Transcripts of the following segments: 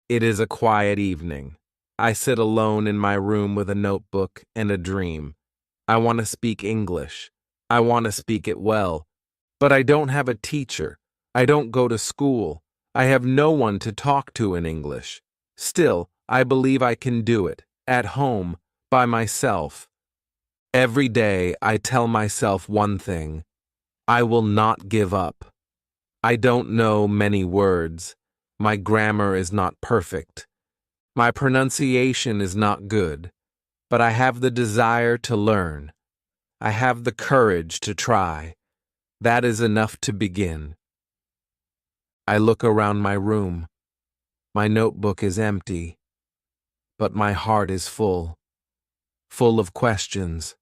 It is a quiet evening. I sit alone in my room with a notebook and a dream. I want to speak English. I want to speak it well. But I don't have a teacher. I don't go to school. I have no one to talk to in English. Still, I believe I can do it, at home, by myself. Every day I tell myself one thing. I will not give up. I don't know many words. My grammar is not perfect. My pronunciation is not good, but I have the desire to learn. I have the courage to try. That is enough to begin. I look around my room. My notebook is empty, but my heart is full of questions,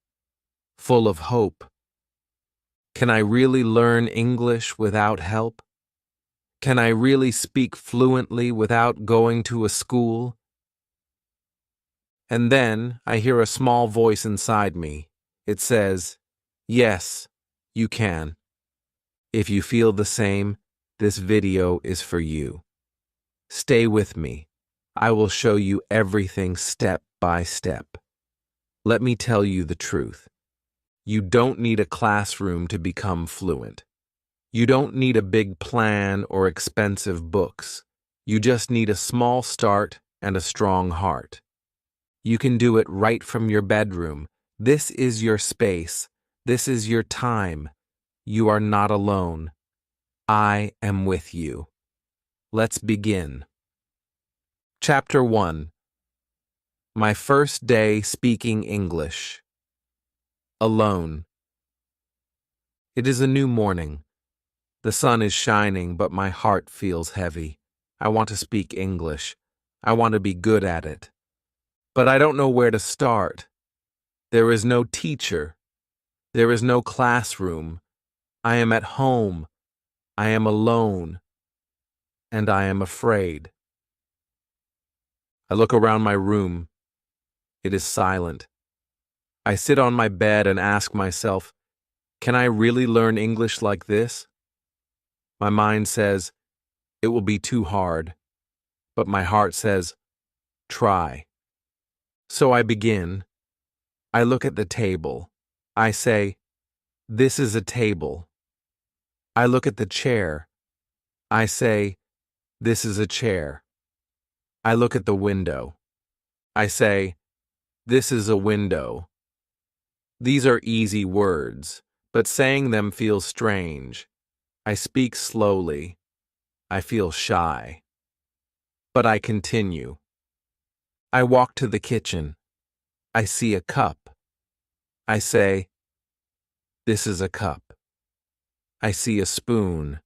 full of hope. Can I really learn English without help? Can I really speak fluently without going to a school? And then I hear a small voice inside me. It says, "Yes, you can." If you feel the same, this video is for you. Stay with me. I will show you everything step by step. Let me tell you the truth. You don't need a classroom to become fluent. You don't need a big plan or expensive books. You just need a small start and a strong heart. You can do it right from your bedroom. This is your space. This is your time. You are not alone. I am with you. Let's begin. Chapter 1. My first day speaking English. Alone. It is a new morning. The sun is shining, but my heart feels heavy. I want to speak English. I want to be good at it. But I don't know where to start. There is no teacher. There is no classroom. I am at home. I am alone. And I am afraid. I look around my room. It is silent. I sit on my bed and ask myself, can I really learn English like this? My mind says, it will be too hard. But my heart says, try. So I begin. I look at the table. I say, this is a table. I look at the chair. I say, this is a chair. I look at the window. I say, this is a window. These are easy words, but saying them feels strange. I speak slowly. I feel shy. But I continue. I walk to the kitchen. I see a cup. I say, this is a cup. I see a spoon.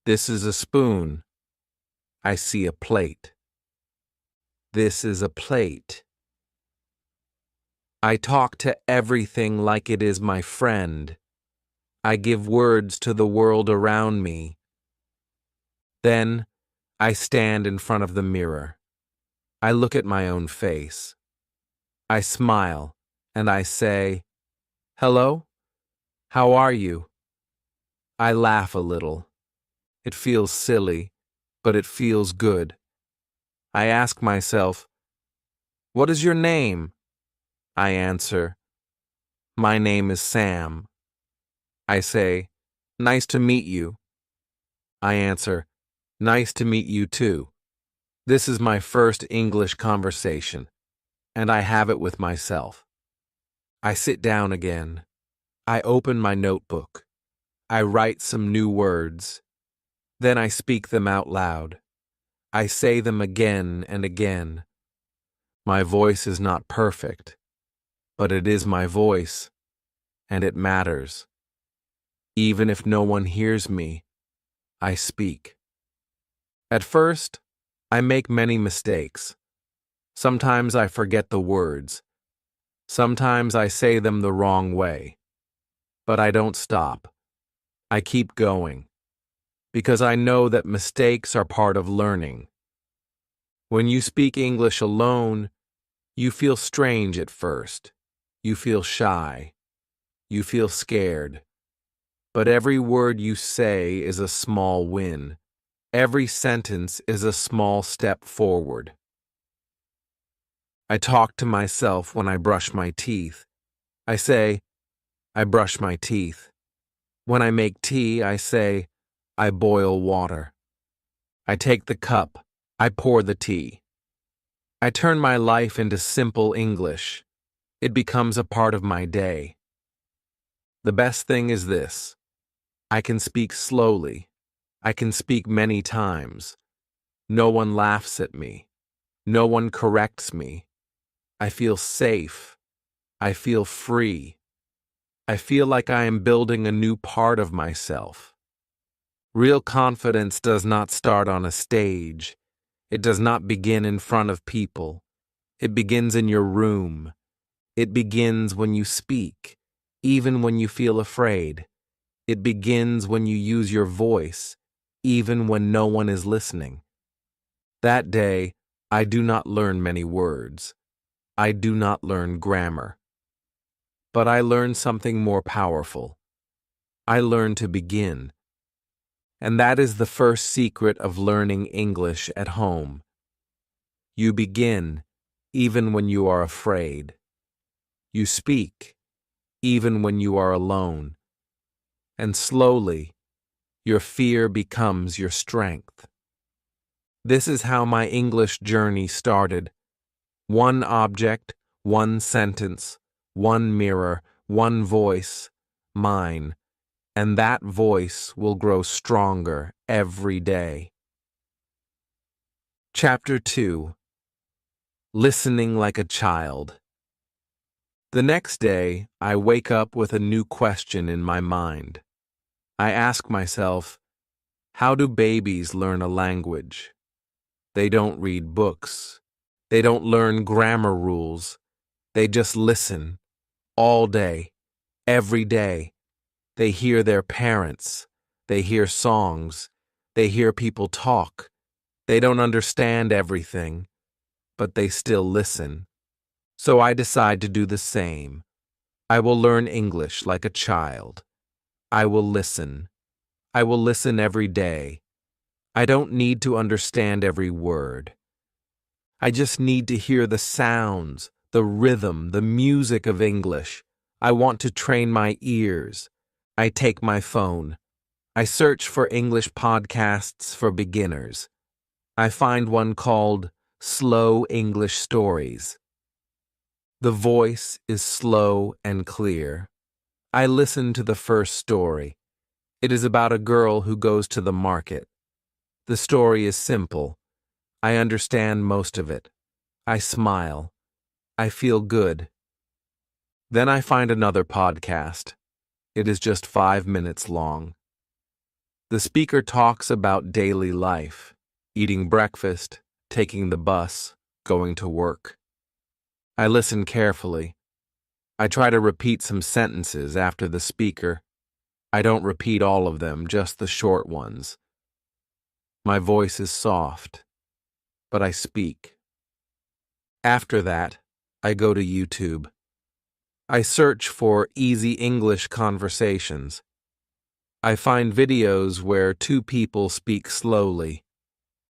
This is a spoon. I see a plate. This is a plate. I talk to everything like it is my friend. I give words to the world around me. Then I stand in front of the mirror. I look at my own face. I smile and I say, hello? How are you? I laugh a little. It feels silly, but it feels good. I ask myself, what is your name? I answer, my name is Sam. I say, nice to meet you. I answer, nice to meet you too. This is my first English conversation, and I have it with myself. I sit down again. I open my notebook. I write some new words. Then I speak them out loud. I say them again and again. My voice is not perfect, but it is my voice, and it matters. Even if no one hears me, I speak. At first, I make many mistakes. Sometimes I forget the words. Sometimes I say them the wrong way. But I don't stop. I keep going. Because I know that mistakes are part of learning. When you speak English alone, you feel strange at first. You feel shy. You feel scared. But every word you say is a small win. Every sentence is a small step forward. I talk to myself when I brush my teeth. I say, I brush my teeth. When I make tea, I say, I boil water. I take the cup. I pour the tea. I turn my life into simple English. It becomes a part of my day. The best thing is this: I can speak slowly. I can speak many times. No one laughs at me. No one corrects me. I feel safe. I feel free. I feel like I am building a new part of myself. Real confidence does not start on a stage. It does not begin in front of people. It begins in your room. It begins when you speak, even when you feel afraid. It begins when you use your voice, even when no one is listening. That day, I do not learn many words. I do not learn grammar. But I learn something more powerful. I learn to begin. And that is the first secret of learning English at home. You begin, even when you are afraid. You speak, even when you are alone. And slowly, your fear becomes your strength. This is how my English journey started. One object, one sentence, one mirror, one voice, mine, and that voice will grow stronger every day. Chapter 2. Listening like a child. The next day, I wake up with a new question in my mind. I ask myself, how do babies learn a language? They don't read books. They don't learn grammar rules. They just listen. All day. Every day. They hear their parents. They hear songs. They hear people talk. They don't understand everything, but they still listen. So I decide to do the same. I will learn English like a child. I will listen. I will listen every day. I don't need to understand every word. I just need to hear the sounds, the rhythm, the music of English. I want to train my ears. I take my phone. I search for English podcasts for beginners. I find one called Slow English Stories. The voice is slow and clear. I listen to the first story. It is about a girl who goes to the market. The story is simple. I understand most of it. I smile. I feel good. Then I find another podcast. It is just 5 minutes long. The speaker talks about daily life, eating breakfast, taking the bus, going to work. I listen carefully. I try to repeat some sentences after the speaker. I don't repeat all of them, just the short ones. My voice is soft, but I speak. After that, I go to YouTube. I search for easy English conversations. I find videos where two people speak slowly.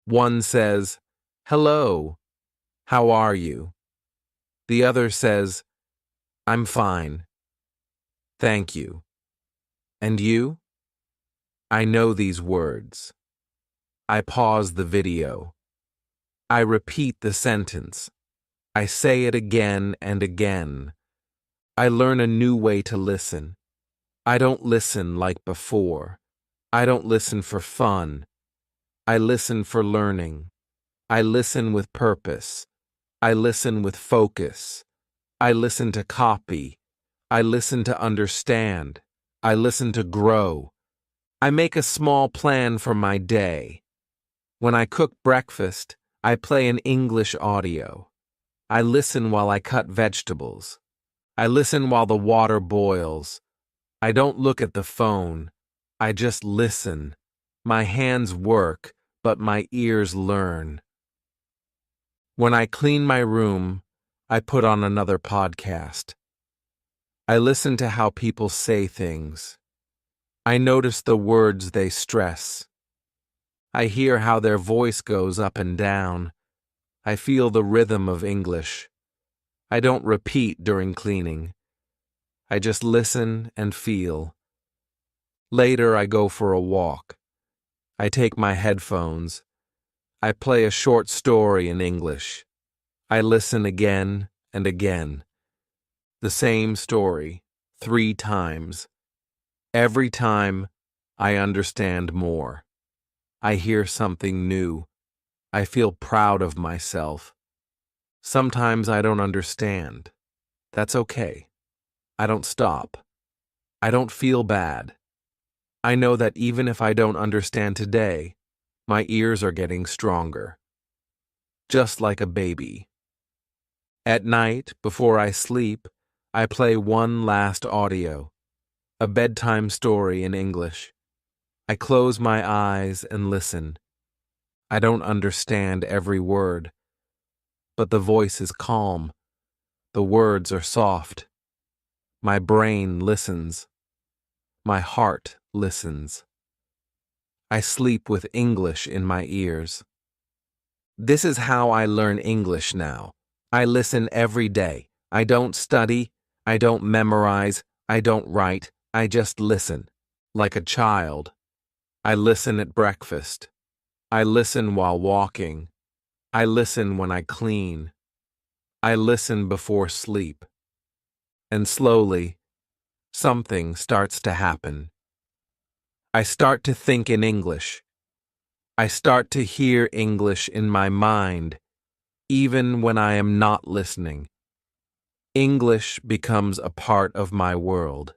One says, "Hello, how are you?" The other says, "I'm fine. Thank you. And you?" I know these words. I pause the video. I repeat the sentence. I say it again and again. I learn a new way to listen. I don't listen like before. I don't listen for fun. I listen for learning. I listen with purpose. I listen with focus. I listen to copy. I listen to understand. I listen to grow. I make a small plan for my day. When I cook breakfast, I play an English audio. I listen while I cut vegetables. I listen while the water boils. I don't look at the phone. I just listen. My hands work, but my ears learn. When I clean my room, I put on another podcast. I listen to how people say things. I notice the words they stress. I hear how their voice goes up and down. I feel the rhythm of English. I don't repeat during cleaning. I just listen and feel. Later, I go for a walk. I take my headphones. I play a short story in English. I listen again and again. The same story, 3 times. Every time, I understand more. I hear something new. I feel proud of myself. Sometimes I don't understand. That's okay. I don't stop. I don't feel bad. I know that even if I don't understand today, my ears are getting stronger. Just like a baby. At night, before I sleep, I play one last audio, a bedtime story in English. I close my eyes and listen. I don't understand every word, but the voice is calm. The words are soft. My brain listens. My heart listens. I sleep with English in my ears. This is how I learn English now. I listen every day. I don't study. I don't memorize. I don't write. I just listen. Like a child. I listen at breakfast. I listen while walking. I listen when I clean. I listen before sleep. And slowly, something starts to happen. I start to think in English. I start to hear English in my mind, even when I am not listening. English becomes a part of my world.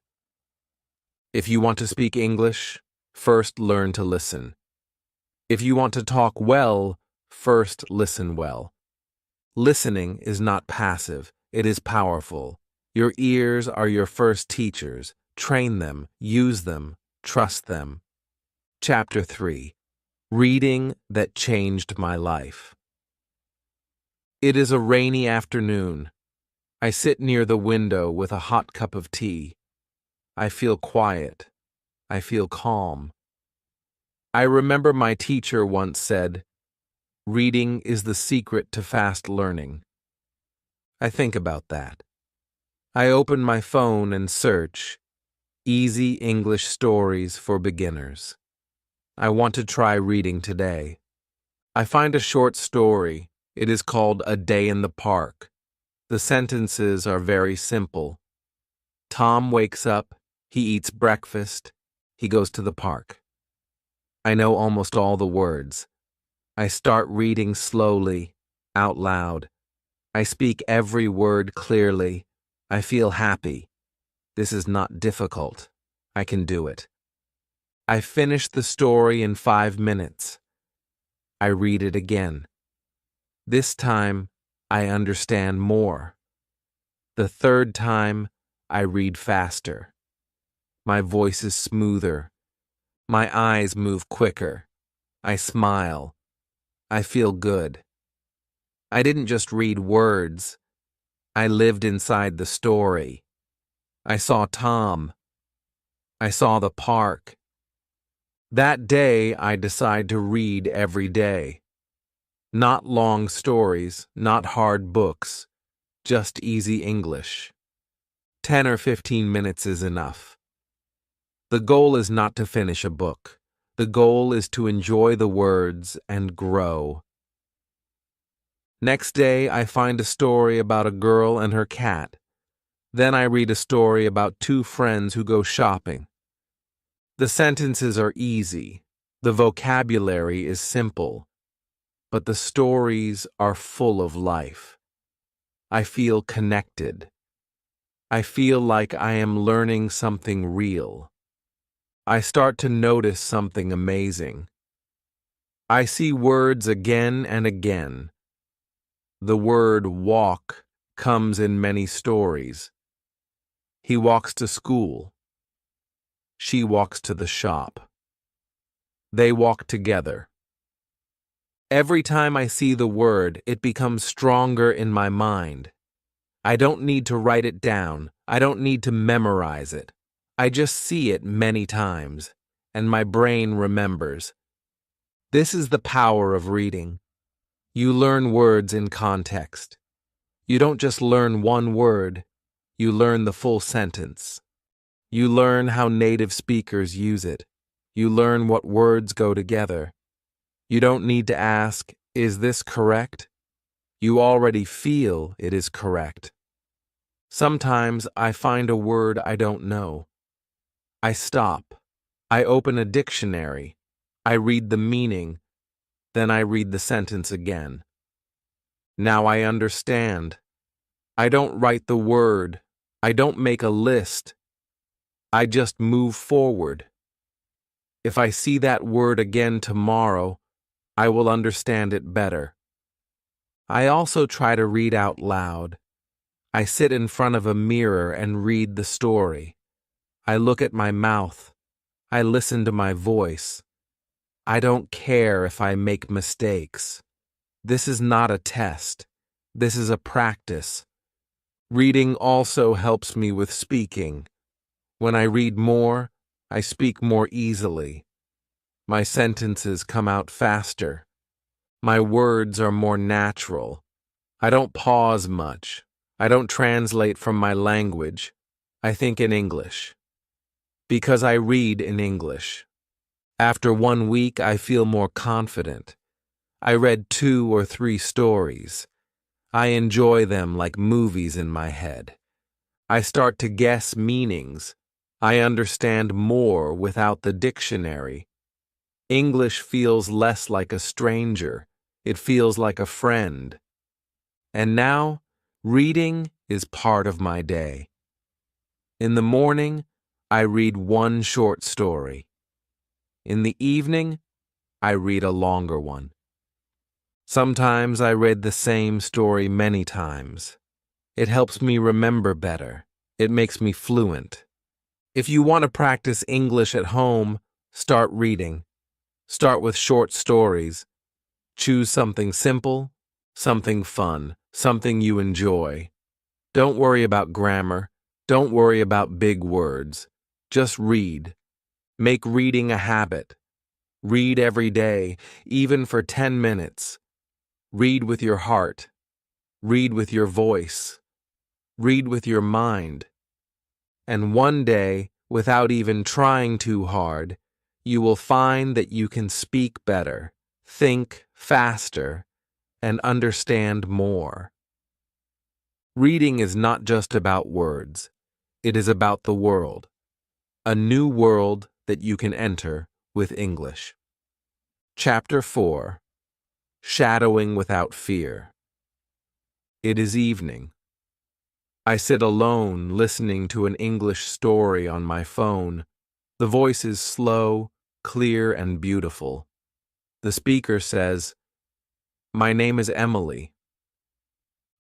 If you want to speak English, first learn to listen. If you want to talk well, first listen well. Listening is not passive, it is powerful. Your ears are your first teachers. Train them, use them, trust them. Chapter 3. Reading that changed my life. It is a rainy afternoon. I sit near the window with a hot cup of tea. I feel quiet. I feel calm. I remember my teacher once said, "Reading is the secret to fast learning." I think about that. I open my phone and search, "Easy English Stories for Beginners." I want to try reading today. I find a short story. It is called A Day in the Park. The sentences are very simple. Tom wakes up, he eats breakfast, he goes to the park. I know almost all the words. I start reading slowly, out loud. I speak every word clearly. I feel happy. This is not difficult. I can do it. I finish the story in 5 minutes. I read it again. This time, I understand more. The third time, I read faster. My voice is smoother. My eyes move quicker. I smile. I feel good. I didn't just read words. I lived inside the story. I saw Tom. I saw the park. That day, I decide to read every day. Not long stories, not hard books, just easy English. 10 or 15 minutes is enough. The goal is not to finish a book. The goal is to enjoy the words and grow. Next day, I find a story about a girl and her cat. Then I read a story about 2 friends who go shopping. The sentences are easy. The vocabulary is simple. But the stories are full of life. I feel connected. I feel like I am learning something real. I start to notice something amazing. I see words again and again. The word walk comes in many stories. He walks to school. She walks to the shop. They walk together. Every time I see the word, it becomes stronger in my mind. I don't need to write it down. I don't need to memorize it. I just see it many times, and my brain remembers. This is the power of reading. You learn words in context. You don't just learn one word, you learn the full sentence. You learn how native speakers use it. You learn what words go together. You don't need to ask, "Is this correct?" You already feel it is correct. Sometimes I find a word I don't know. I stop. I open a dictionary. I read the meaning. Then I read the sentence again. Now I understand. I don't write the word. I don't make a list. I just move forward. If I see that word again tomorrow, I will understand it better. I also try to read out loud. I sit in front of a mirror and read the story. I look at my mouth. I listen to my voice. I don't care if I make mistakes. This is not a test. This is a practice. Reading also helps me with speaking. When I read more, I speak more easily. My sentences come out faster. My words are more natural. I don't pause much. I don't translate from my language. I think in English. Because I read in English. After 1 week, I feel more confident. I read 2 or 3 stories. I enjoy them like movies in my head. I start to guess meanings. I understand more without the dictionary. English feels less like a stranger. It feels like a friend. And now, reading is part of my day. In the morning, I read 1 short story. In the evening, I read a longer one. Sometimes I read the same story many times. It helps me remember better. It makes me fluent. If you want to practice English at home, start reading. Start with short stories. Choose something simple, something fun, something you enjoy. Don't worry about grammar. Don't worry about big words. Just read. Make reading a habit. Read every day, even for 10 minutes. Read with your heart. Read with your voice. Read with your mind. And one day, without even trying too hard, you will find that you can speak better, think faster, and understand more. Reading is not just about words. It is about the world. A new world that you can enter with English. Chapter 4. Shadowing Without Fear. It is evening. I sit alone listening to an English story on my phone. The voice is slow, clear, and beautiful. The speaker says, "My name is Emily.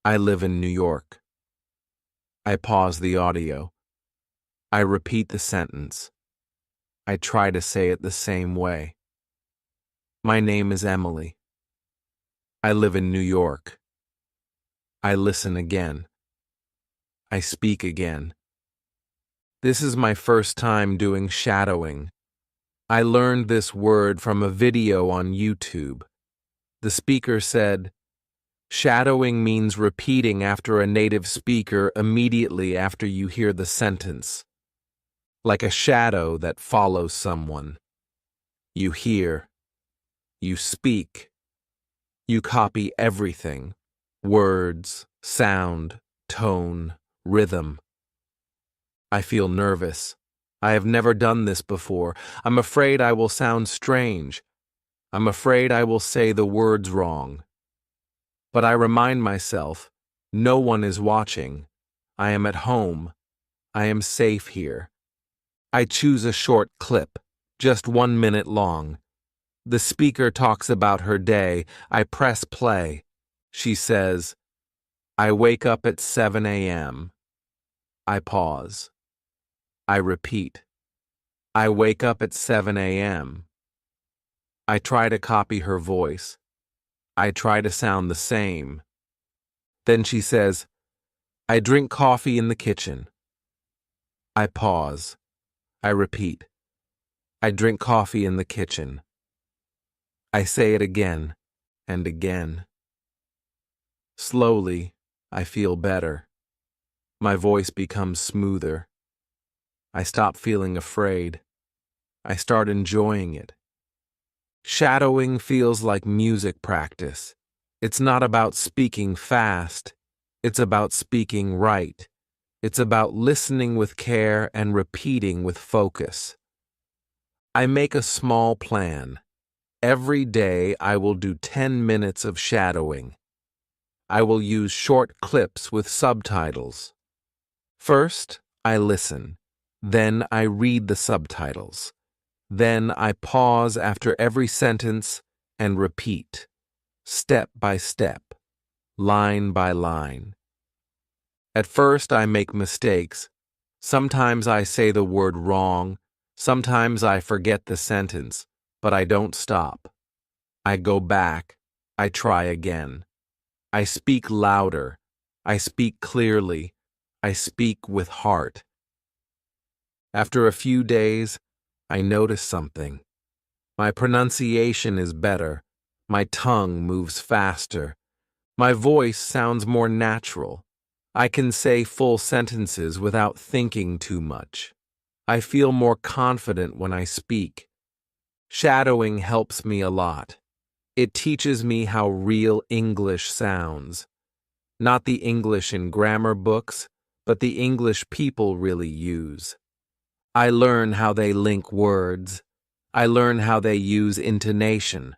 I live in New York." I pause the audio. I repeat the sentence. I try to say it the same way. My name is Emily. I live in New York. I listen again. I speak again. This is my first time doing shadowing. I learned this word from a video on YouTube. The speaker said, "Shadowing means repeating after a native speaker immediately after you hear the sentence. Like a shadow that follows someone. You hear. You speak. You copy everything. Words, sound, tone, rhythm." I feel nervous. I have never done this before. I'm afraid I will sound strange. I'm afraid I will say the words wrong. But I remind myself, no one is watching. I am at home. I am safe here. I choose a short clip, just 1 minute long. The speaker talks about her day. I press play. She says, "I wake up at 7 a.m. I pause. I repeat. I wake up at 7 a.m. I try to copy her voice. I try to sound the same. Then she says, "I drink coffee in the kitchen." I pause. I repeat. I drink coffee in the kitchen. I say it again and again. Slowly, I feel better. My voice becomes smoother. I stop feeling afraid. I start enjoying it. Shadowing feels like music practice. It's not about speaking fast. It's about speaking right. It's about listening with care and repeating with focus. I make a small plan. Every day I will do 10 minutes of shadowing. I will use short clips with subtitles. First, I listen. Then I read the subtitles. Then I pause after every sentence and repeat, step by step, line by line. At first I make mistakes. Sometimes I say the word wrong. Sometimes I forget the sentence, but I don't stop. I go back. I try again. I speak louder. I speak clearly. I speak with heart. After a few days, I notice something. My pronunciation is better. My tongue moves faster. My voice sounds more natural. I can say full sentences without thinking too much. I feel more confident when I speak. Shadowing helps me a lot. It teaches me how real English sounds. Not the English in grammar books, but the English people really use. I learn how they link words. I learn how they use intonation.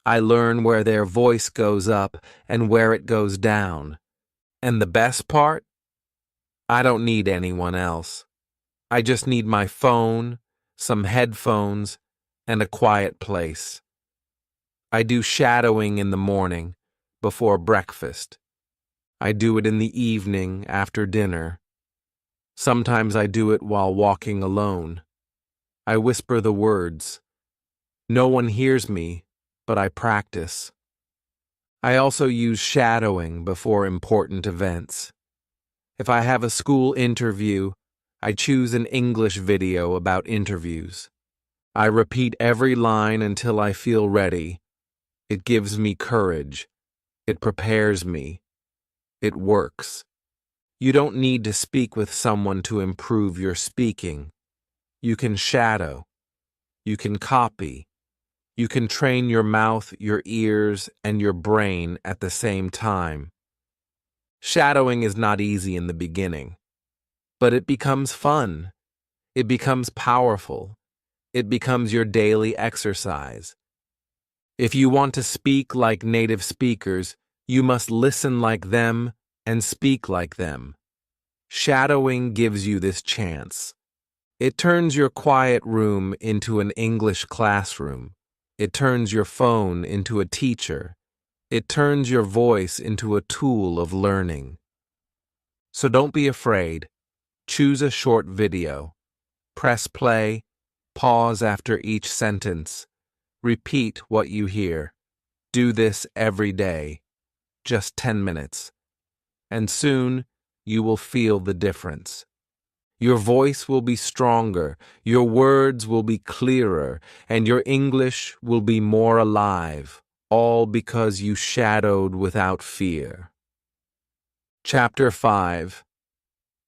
I learn where their voice goes up and where it goes down. And the best part? I don't need anyone else. I just need my phone, some headphones, and a quiet place. I do shadowing in the morning, before breakfast. I do it in the evening, after dinner. Sometimes I do it while walking alone. I whisper the words. No one hears me, but I practice. I also use shadowing before important events. If I have a school interview, I choose an English video about interviews. I repeat every line until I feel ready. It gives me courage. It prepares me. It works. You don't need to speak with someone to improve your speaking. You can shadow. You can copy. You can train your mouth, your ears, and your brain at the same time. Shadowing is not easy in the beginning, but it becomes fun. It becomes powerful. It becomes your daily exercise. If you want to speak like native speakers, you must listen like them and speak like them. Shadowing gives you this chance. It turns your quiet room into an English classroom. It turns your phone into a teacher. It turns your voice into a tool of learning. So don't be afraid. Choose a short video. Press play. Pause after each sentence. Repeat what you hear. Do this every day. Just 10 minutes. And soon, you will feel the difference. Your voice will be stronger, your words will be clearer, and your English will be more alive, all because you shadowed without fear. Chapter 5.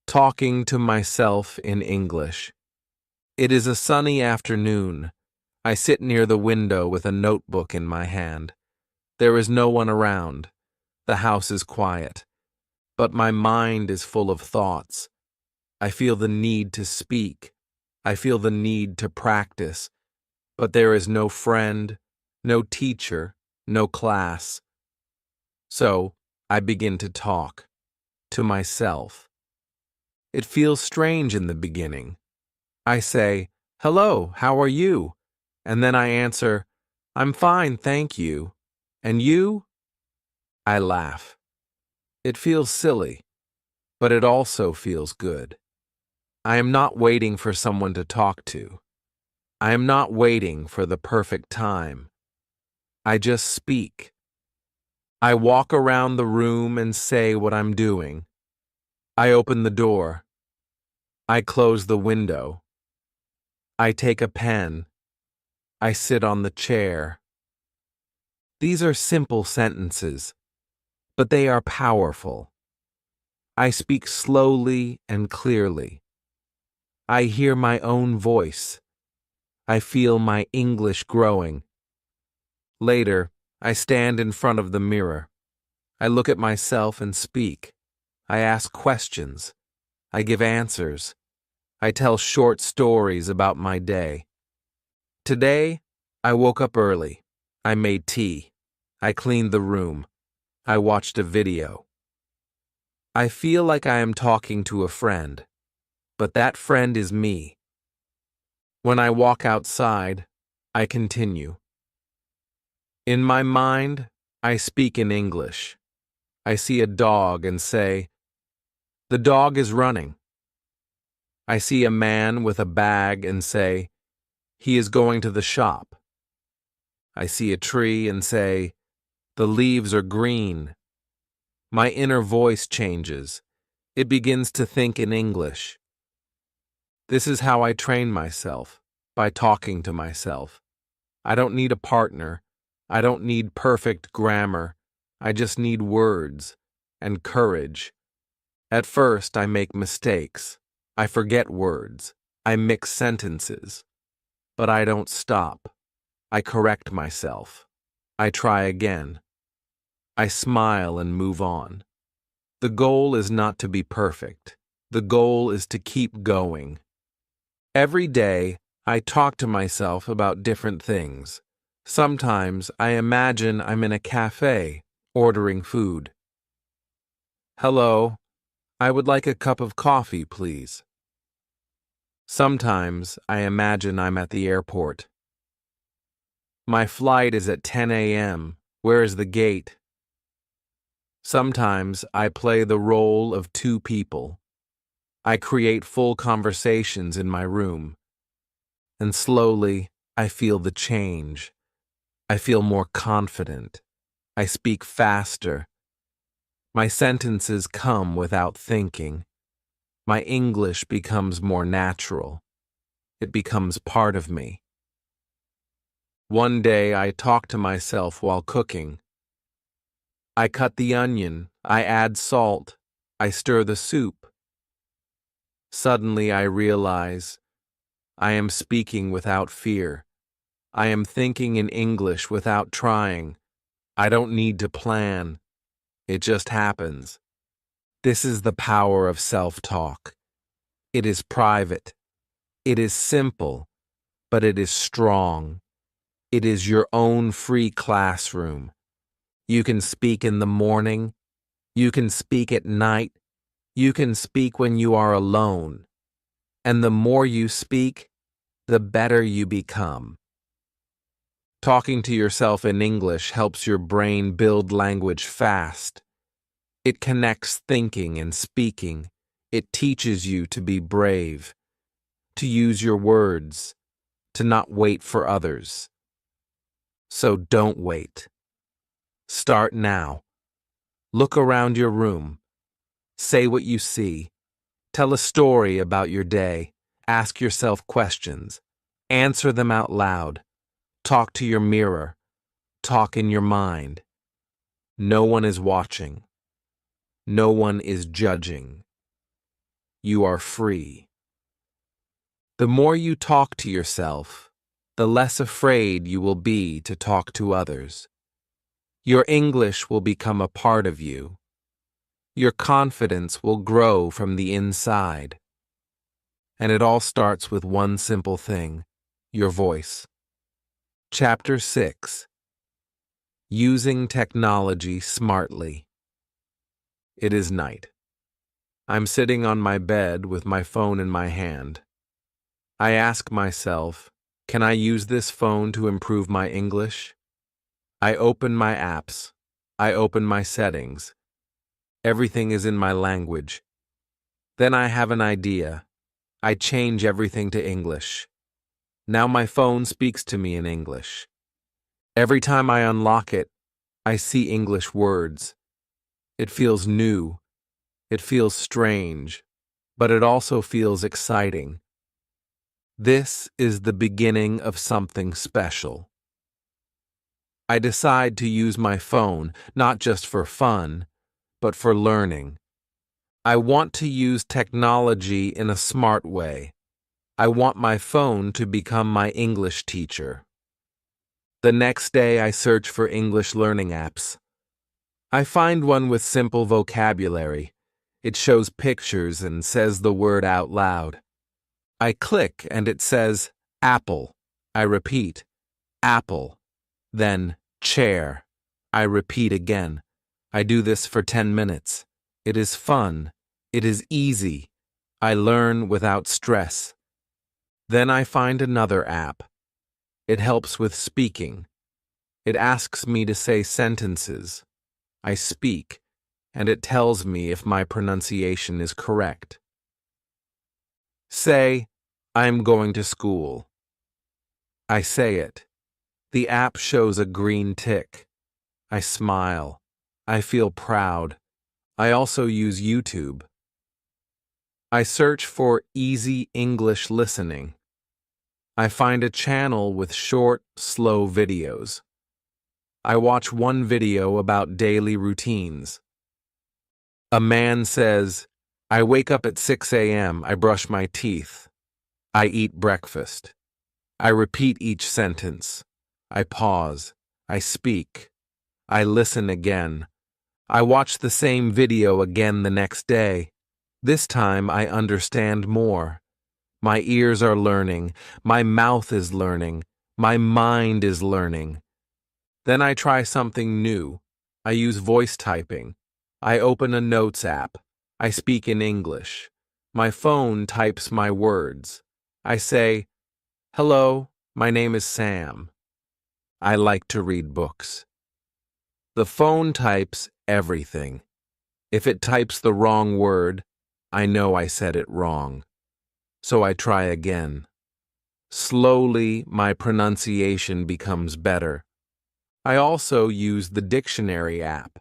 Talking to Myself in English. It is a sunny afternoon. I sit near the window with a notebook in my hand. There is no one around. The house is quiet. But my mind is full of thoughts. I feel the need to speak. I feel the need to practice. But there is no friend, no teacher, no class. So I begin to talk to myself. It feels strange in the beginning. I say, "Hello, how are you?" And then I answer, "I'm fine, thank you. And you?" I laugh. It feels silly, but it also feels good. I am not waiting for someone to talk to. I am not waiting for the perfect time. I just speak. I walk around the room and say what I'm doing. I open the door. I close the window. I take a pen. I sit on the chair. These are simple sentences, but they are powerful. I speak slowly and clearly. I hear my own voice. I feel my English growing. Later, I stand in front of the mirror. I look at myself and speak. I ask questions. I give answers. I tell short stories about my day. Today, I woke up early. I made tea. I cleaned the room. I watched a video. I feel like I am talking to a friend, but that friend is me. When I walk outside, I continue. In my mind, I speak in English. I see a dog and say, "The dog is running." I see a man with a bag and say, "He is going to the shop." I see a tree and say, "The leaves are green." My inner voice changes. It begins to think in English. This is how I train myself, by talking to myself. I don't need a partner. I don't need perfect grammar. I just need words and courage. At first, I make mistakes. I forget words. I mix sentences. But I don't stop. I correct myself. I try again. I smile and move on. The goal is not to be perfect. The goal is to keep going. Every day, I talk to myself about different things. Sometimes I imagine I'm in a cafe, ordering food. "Hello, I would like a cup of coffee, please." Sometimes I imagine I'm at the airport. "My flight is at 10 a.m. Where is the gate?" Sometimes I play the role of two people. I create full conversations in my room. And slowly, I feel the change. I feel more confident. I speak faster. My sentences come without thinking. My English becomes more natural. It becomes part of me. One day I talk to myself while cooking. I cut the onion. I add salt. I stir the soup. Suddenly I realize I am speaking without fear. I am thinking in English without trying. I don't need to plan. It just happens. This is the power of self-talk. It is private. It is simple, but it is strong. It is your own free classroom. You can speak in the morning. You can speak at night. You can speak when you are alone. And the more you speak, the better you become. Talking to yourself in English helps your brain build language fast. It connects thinking and speaking. It teaches you to be brave, to use your words, to not wait for others. So don't wait. Start now. Look around your room. Say what you see. Tell a story about your day. Ask yourself questions. Answer them out loud. Talk to your mirror. Talk in your mind. No one is watching. No one is judging. You are free. The more you talk to yourself, the less afraid you will be to talk to others. Your English will become a part of you. Your confidence will grow from the inside. And it all starts with one simple thing: your voice. Chapter 6: Using Technology Smartly. It is night. I'm sitting on my bed with my phone in my hand. I ask myself, can I use this phone to improve my English? I open my apps. I open my settings. Everything is in my language. Then I have an idea. I change everything to English. Now my phone speaks to me in English. Every time I unlock it, I see English words. It feels new. It feels strange, but it also feels exciting. This is the beginning of something special. I decide to use my phone not just for fun, but for learning. I want to use technology in a smart way. I want my phone to become my English teacher. The next day, I search for English learning apps. I find one with simple vocabulary. It shows pictures and says the word out loud. I click and it says apple. I repeat, apple. Then chair. I repeat again. I do this for 10 minutes. It is fun. It is easy. I learn without stress. Then I find another app. It helps with speaking. It asks me to say sentences. I speak, and it tells me if my pronunciation is correct. Say, I'm going to school. I say it. The app shows a green tick. I smile. I feel proud. I also use YouTube. I search for easy English listening. I find a channel with short, slow videos. I watch one video about daily routines. A man says, I wake up at 6 a.m., I brush my teeth. I eat breakfast. I repeat each sentence. I pause. I speak. I listen again. I watch the same video again the next day. This time I understand more. My ears are learning. My mouth is learning. My mind is learning. Then I try something new. I use voice typing. I open a notes app. I speak in English. My phone types my words. I say, hello, my name is Sam. I like to read books. The phone types everything. If it types the wrong word, I know I said it wrong. So I try again. Slowly, my pronunciation becomes better. I also use the dictionary app.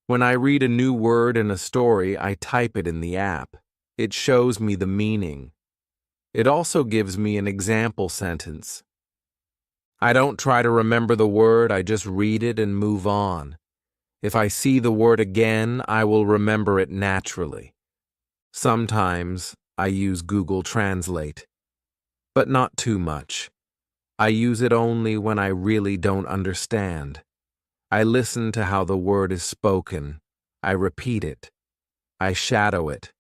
When I read a new word in a story, I type it in the app. It shows me the meaning. It also gives me an example sentence. I don't try to remember the word, I just read it and move on. If I see the word again, I will remember it naturally. Sometimes I use Google Translate, but not too much. I use it only when I really don't understand. I listen to how the word is spoken. I repeat it. I shadow it.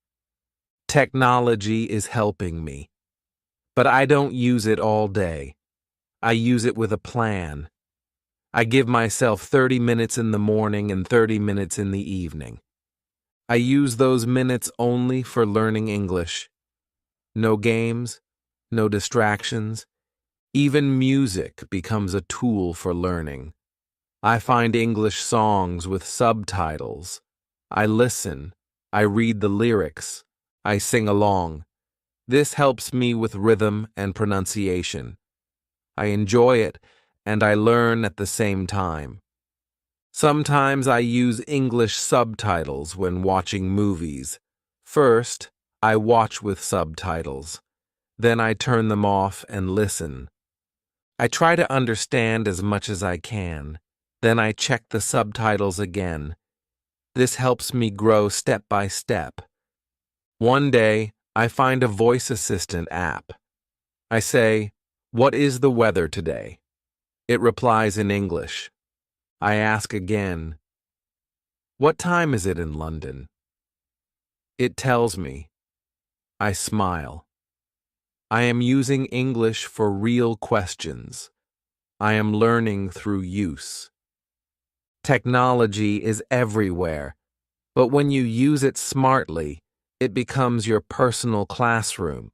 Technology is helping me, but I don't use it all day. I use it with a plan. I give myself 30 minutes in the morning and 30 minutes in the evening. I use those minutes only for learning English. No games, no distractions. Even music becomes a tool for learning. I find English songs with subtitles. I listen. I read the lyrics. I sing along. This helps me with rhythm and pronunciation. I enjoy it, and I learn at the same time. Sometimes I use English subtitles when watching movies. First, I watch with subtitles. Then I turn them off and listen. I try to understand as much as I can. Then I check the subtitles again. This helps me grow step by step. One day, I find a voice assistant app. I say, "What is the weather today?" It replies in English. I ask again, "What time is it in London?" It tells me. I smile. I am using English for real questions. I am learning through use. Technology is everywhere, but when you use it smartly, it becomes your personal classroom.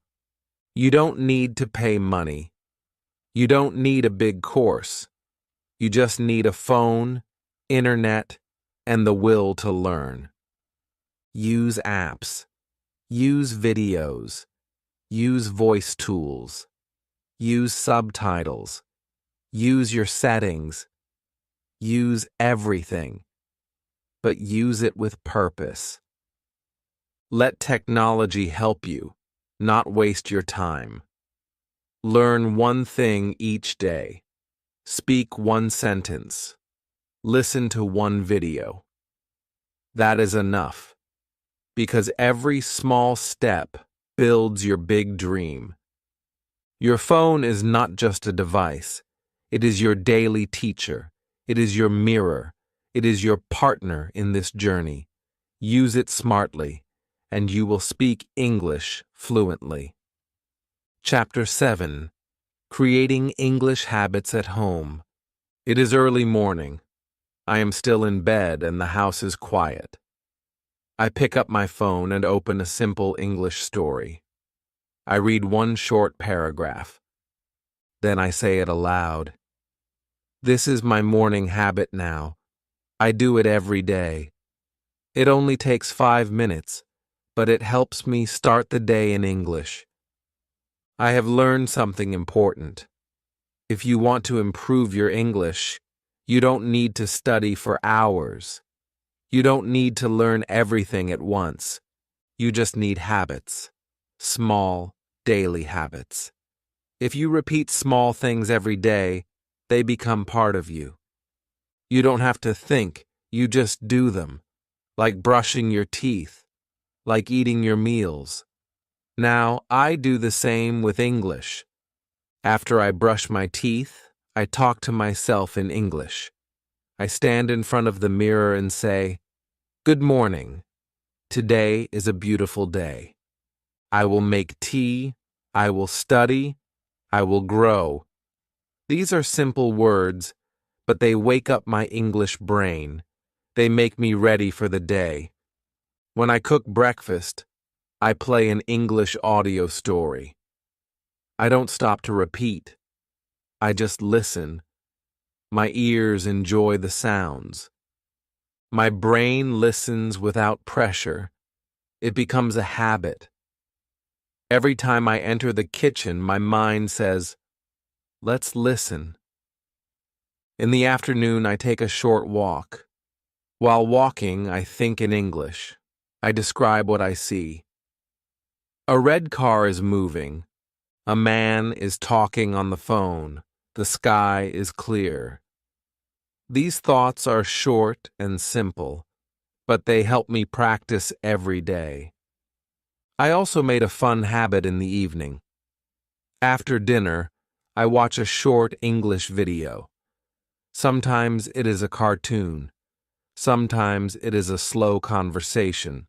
You don't need to pay money. You don't need a big course. You just need a phone, internet, and the will to learn. Use apps. Use videos. Use voice tools. Use subtitles. Use your settings. Use everything. But use it with purpose. Let technology help you, not waste your time. Learn one thing each day. Speak one sentence. Listen to one video. That is enough, because every small step builds your big dream. Your phone is not just a device. It is your daily teacher. It is your mirror. It is your partner in this journey. Use it smartly, and you will speak English fluently. Chapter 7. Creating English Habits at Home. It is early morning. I am still in bed and the house is quiet. I pick up my phone and open a simple English story. I read one short paragraph. Then I say it aloud. This is my morning habit now. I do it every day. It only takes 5 minutes, but it helps me start the day in English. I have learned something important. If you want to improve your English, you don't need to study for hours. You don't need to learn everything at once. You just need habits. Small, daily habits. If you repeat small things every day, they become part of you. You don't have to think, you just do them, like brushing your teeth, like eating your meals. Now, I do the same with English. After I brush my teeth, I talk to myself in English. I stand in front of the mirror and say, "Good morning. Today is a beautiful day. I will make tea. I will study. I will grow." These are simple words, but they wake up my English brain. They make me ready for the day. When I cook breakfast, I play an English audio story. I don't stop to repeat. I just listen. My ears enjoy the sounds. My brain listens without pressure. It becomes a habit. Every time I enter the kitchen, my mind says, "Let's listen." In the afternoon, I take a short walk. While walking, I think in English. I describe what I see. A red car is moving. A man is talking on the phone. The sky is clear. These thoughts are short and simple, but they help me practice every day. I also made a fun habit in the evening. After dinner, I watch a short English video. Sometimes it is a cartoon. Sometimes it is a slow conversation.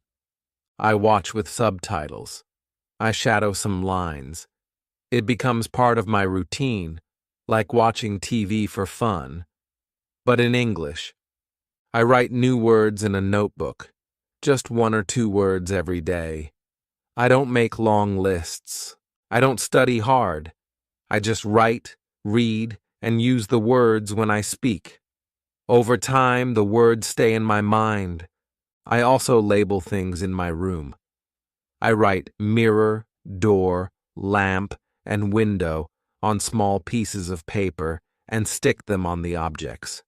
I watch with subtitles. I shadow some lines. It becomes part of my routine, like watching TV for fun. But in English, I write new words in a notebook, just 1 or 2 words every day. I don't make long lists. I don't study hard. I just write, read, and use the words when I speak. Over time, the words stay in my mind. I also label things in my room. I write mirror, door, lamp, and window on small pieces of paper and stick them on the objects.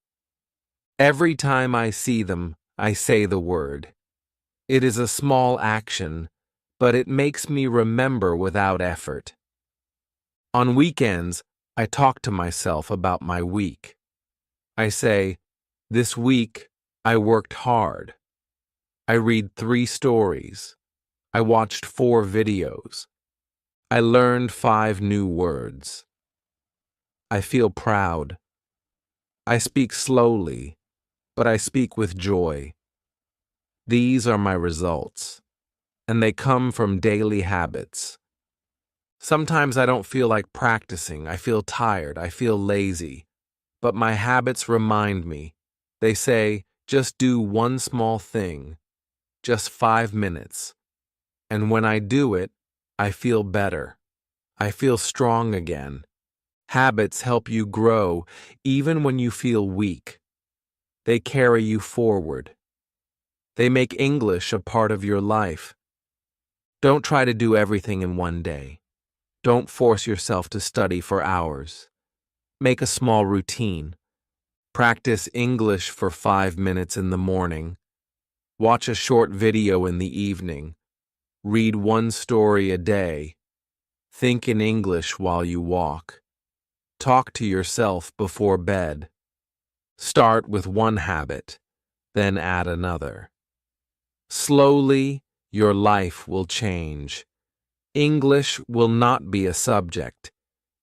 Every time I see them, I say the word. It is a small action, but it makes me remember without effort. On weekends, I talk to myself about my week. I say, "This week, I worked hard. I read 3 stories. I watched 4 videos. I learned 5 new words. I feel proud. I speak slowly, but I speak with joy." These are my results, and they come from daily habits. Sometimes I don't feel like practicing. I feel tired. I feel lazy. But my habits remind me. They say, just do one small thing, just 5 minutes. And when I do it, I feel better. I feel strong again. Habits help you grow even when you feel weak. They carry you forward. They make English a part of your life. Don't try to do everything in one day. Don't force yourself to study for hours. Make a small routine. Practice English for 5 minutes in the morning. Watch a short video in the evening. Read one story a day. Think in English while you walk. Talk to yourself before bed. Start with one habit, then add another. Slowly, your life will change. English will not be a subject.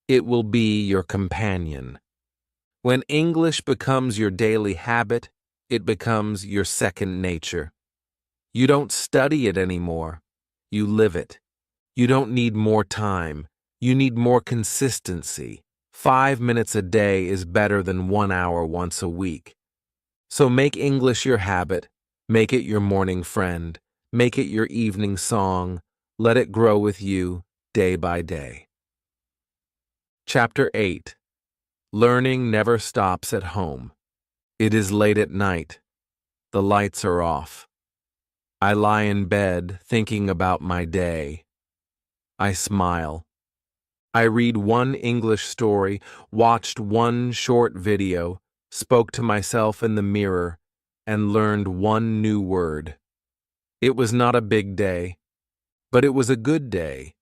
It will be your companion. When English becomes your daily habit, it becomes your second nature. You don't study it anymore. You live it. You don't need more time. You need more consistency. 5 minutes a day is better than 1 hour once a week. So make English your habit. Make it your morning friend. Make it your evening song. Let it grow with you day by day. Chapter 8. Learning never stops at home. It is late at night. The lights are off. I lie in bed thinking about my day. I smile. I read one English story, watched one short video, spoke to myself in the mirror, and learned one new word. It was not a big day, but it was a good day,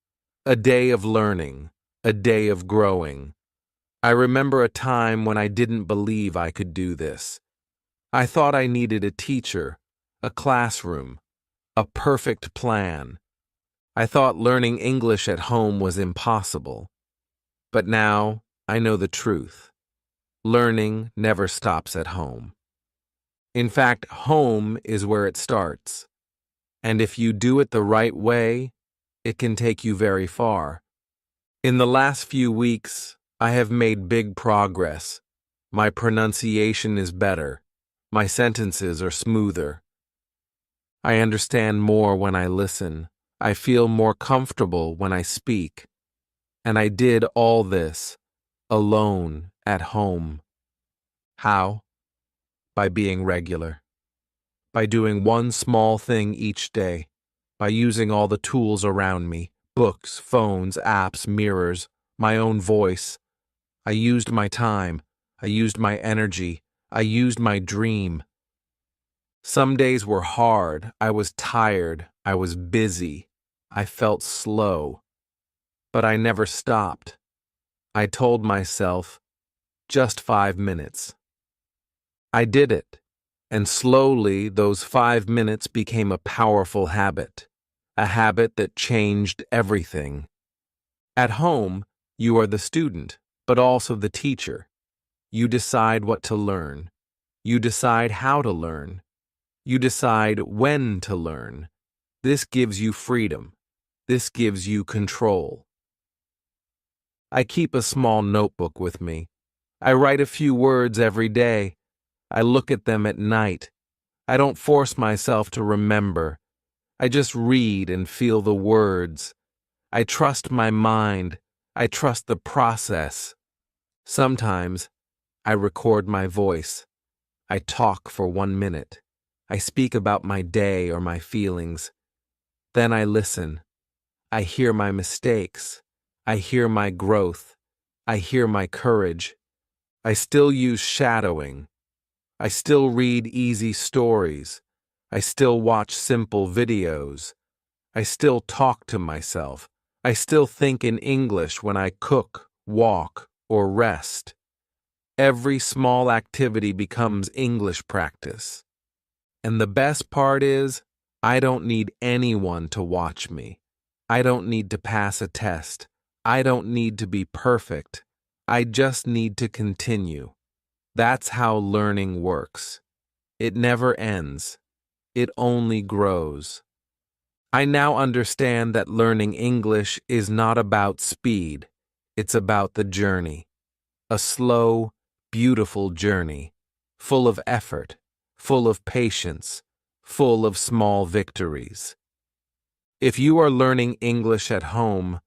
a day of learning, a day of growing. I remember a time when I didn't believe I could do this. I thought I needed a teacher, a classroom, a perfect plan. I thought learning English at home was impossible. But now I know the truth. Learning never stops at home. In fact, home is where it starts. And if you do it the right way, it can take you very far. In the last few weeks, I have made big progress. My pronunciation is better. My sentences are smoother. I understand more when I listen. I feel more comfortable when I speak. And I did all this alone at home. How? By being regular. By doing one small thing each day. By using all the tools around me, books, phones, apps, mirrors, my own voice. I used my time. I used my energy. I used my dream. Some days were hard. I was tired. I was busy. I felt slow. But I never stopped. I told myself, just 5 minutes. I did it, and slowly those 5 minutes became a powerful habit, a habit that changed everything. At home, you are the student, but also the teacher. You decide what to learn. You decide how to learn. You decide when to learn. This gives you freedom. This gives you control. I keep a small notebook with me. I write a few words every day. I look at them at night. I don't force myself to remember. I just read and feel the words. I trust my mind. I trust the process. Sometimes I record my voice. I talk for 1 minute. I speak about my day or my feelings. Then I listen. I hear my mistakes. I hear my growth. I hear my courage. I still use shadowing. I still read easy stories. I still watch simple videos. I still talk to myself. I still think in English when I cook, walk, or rest. Every small activity becomes English practice. And the best part is, I don't need anyone to watch me. I don't need to pass a test. I don't need to be perfect. I just need to continue. That's how learning works. It never ends. It only grows. I now understand that learning English is not about speed. It's about the journey. A slow, beautiful journey, full of effort, full of patience, full of small victories. If you are learning English at home,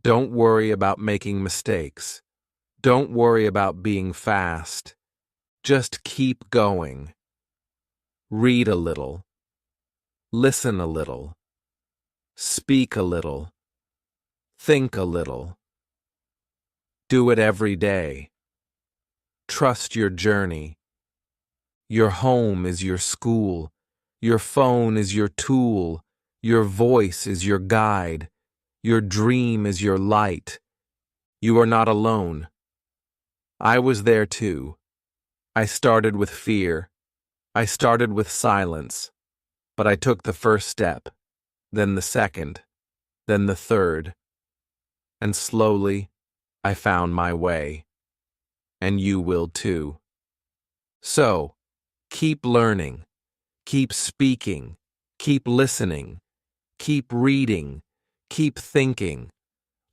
don't worry about making mistakes. Don't worry about being fast. Just keep going. Read a little. Listen a little. Speak a little. Think a little. Do it every day. Trust your journey. Your home is your school. Your phone is your tool. Your voice is your guide. Your dream is your light. You are not alone. I was there too. I started with fear. I started with silence. But I took the first step, then the second, then the third. And slowly, I found my way. And you will too. So, keep learning, keep speaking, keep listening, keep reading, keep thinking.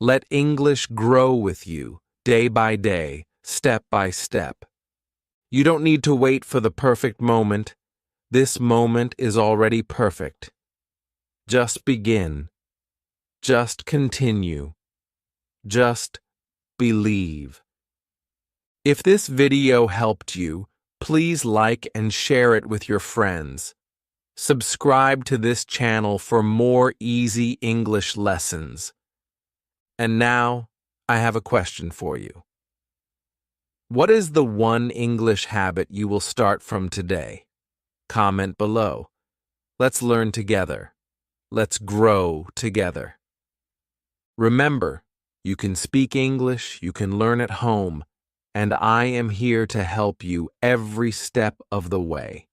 Let English grow with you, day by day, step by step. You don't need to wait for the perfect moment. This moment is already perfect. Just begin. Just continue. Just believe. If this video helped you, please like and share it with your friends. Subscribe to this channel for more easy English lessons. And now, I have a question for you. What is the one English habit you will start from today? Comment below. Let's learn together. Let's grow together. Remember, you can speak English, you can learn at home, and I am here to help you every step of the way.